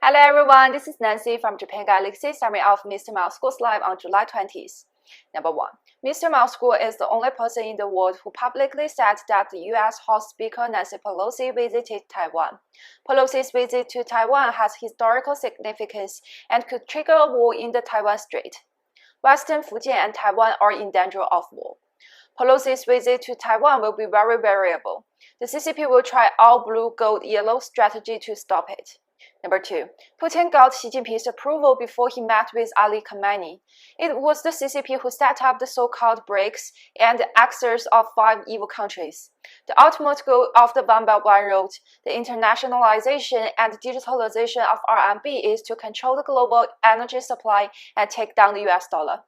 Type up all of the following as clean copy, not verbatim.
Hello everyone, this is Nancy from Japan Galaxy, summary of Mr. Mouse School's live on July 20th. Number 1. Mr. Mouse School is the only person in the world who publicly said that the U.S. House Speaker Nancy Pelosi visited Taiwan. Pelosi's visit to Taiwan has historical significance and could trigger a war in the Taiwan Strait. Western Fujian and Taiwan are in danger of war. Pelosi's visit to Taiwan will be very variable. The CCP will try all blue, gold, yellow strategy to stop it. Number 2. Putin got Xi Jinping's approval before he met with Ali Khamenei. It was the CCP who set up the so-called BRICS and the axis of 5 evil countries. The ultimate goal of the One Belt One Road, the internationalization and digitalization of RMB is to control the global energy supply and take down the US dollar.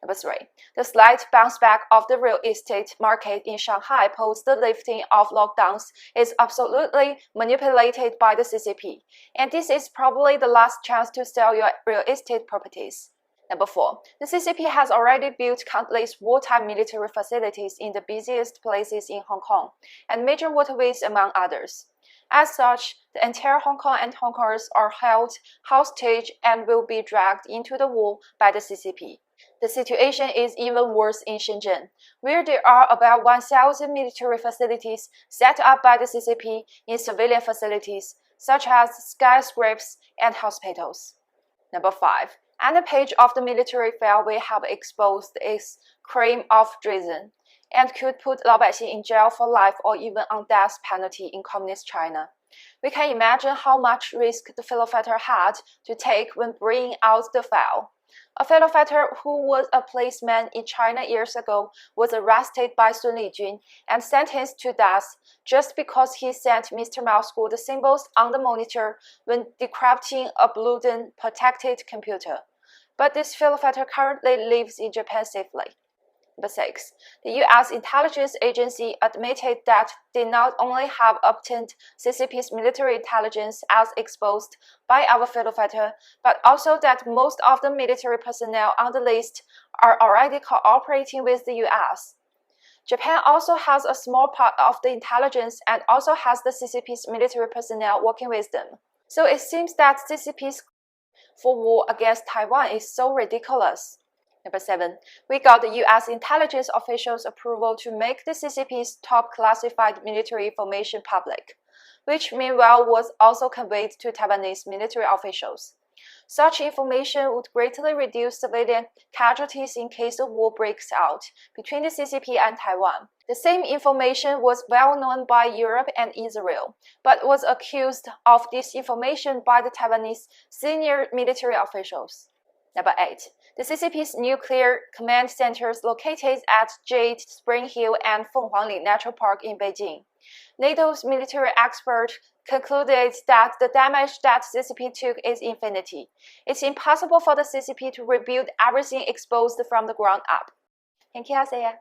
Number 3. The slight bounce back of the real estate market in Shanghai post the lifting of lockdowns is absolutely manipulated by the CCP, and this is probably the last chance to sell your real estate properties. Number 4. The CCP has already built countless wartime military facilities in the busiest places in Hong Kong, and major waterways among others. As such, the entire Hong Kong and Hong Kongers are held hostage and will be dragged into the war by the CCP. The situation is even worse in Shenzhen, where there are about 1,000 military facilities set up by the CCP in civilian facilities, such as skyscrapers and hospitals. Number 5. Any page of the military file will have exposed its crime of treason, and could put 老百姓 in jail for life or even on death penalty in communist China. We can imagine how much risk the fiddlefighter had to take when bringing out the file. A fiddlefighter who was a policeman in China years ago was arrested by Sun Lijun and sentenced to death just because he sent Mr. Mouse School the symbols on the monitor when decrypting a Bluetooth protected computer. But this fiddlefighter currently lives in Japan safely. Number 6. The U.S. intelligence agency admitted that they not only have obtained CCP's military intelligence as exposed by our fiddlefighter, but also that most of the military personnel on the list are already cooperating with the U.S. Japan also has a small part of the intelligence and also has the CCP's military personnel working with them. So it seems that CCP's for war against Taiwan is so ridiculous. Number 7. We got the U.S. intelligence officials' approval to make the CCP's top classified military information public, which meanwhile was also conveyed to Taiwanese military officials. Such information would greatly reduce civilian casualties in case a war breaks out between the CCP and Taiwan. The same information was well known by Europe and Israel, but was accused of disinformation by the Taiwanese senior military officials. Number 8. The CCP's nuclear command centers located at Jade, Spring Hill, and Fenghuangli Natural Park in Beijing. NATO's military expert concluded that the damage that CCP took is infinity. It's impossible for the CCP to rebuild everything exposed from the ground up. Thank you, I'll see ya.